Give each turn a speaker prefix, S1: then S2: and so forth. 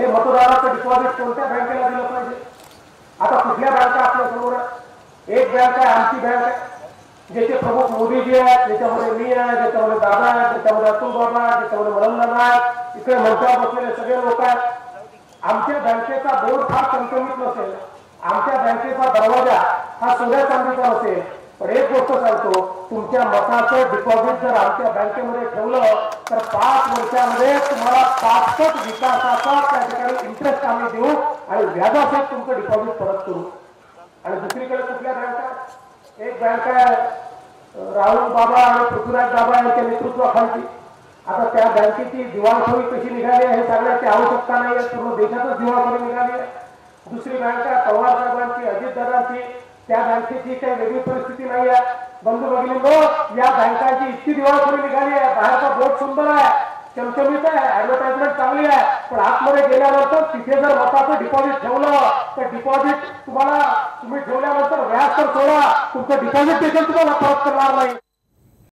S1: हे मतदाराचं डिपॉझिट कोणत्या बँकेला दिलं पाहिजे? आता कुठल्या बँका आपल्या समोर? एक बँक आहे आमची बँक आहे, ज्याचे प्रमुख मोदीजी आहेत, ज्याच्यामध्ये मी आहे, ज्याच्यामध्ये दादा आहे, ज्याच्यामध्ये अतुल बाबा आहे, ज्याच्यामध्ये मरंदाना आहे, इकडे मंचावर बसलेले सगळे लोक आहेत. आमच्या बँकेचा बोर्ड फार चमचमीत नसेल, आमच्या बँकेचा दरवाजा हा सोन्या चांदीचा नसेल, पण एक गोष्ट सांगतो, तुमच्या मताचं डिपॉझिट जर आमच्या बँकेमध्ये ठेवलं तर 5 वर्षामध्ये तुम्हाला 5 विकासाचा त्या ठिकाणी इंटरेस्ट आम्ही देऊ आणि व्याजासहित तुमचं डिपॉझिट परत करू. आणि दुसरीकडे कुठल्या बँका? एक बँक आहे राहुल बाबा आणि पृथ्वीराज बाबा यांच्या नेतृत्वाखाली. आता त्या बँकेची दिवाळखोरी कशी निघाली आहे हे सांगण्याची आवश्यकता नाही आहे, पूर्ण देशातच दिवाळखोरी निघाली आहे. दुसरी बँक आहे पवार साहेबांची, अजितदादांची, त्या बँकेची काही वेगळी परिस्थिती नाही आहे. बंधू भगिनींनो, या बँकांची इतकी दिवाळखोरी निघाली आहे, बाहेरचा बोर्ड सुंदर आहे, चमचमीत आहे, ऍडव्हर्टाइजमेंट चांगली आहे, पण आतमध्ये गेल्यानंतर तिथे जर मताचं डिपॉझिट ठेवलं तर डिपॉझिट तुम्ही ठेवल्यानंतर व्याज तर सोडा, तुमचं डिपॉझिट देखील तुम्हाला परत करणार नाही.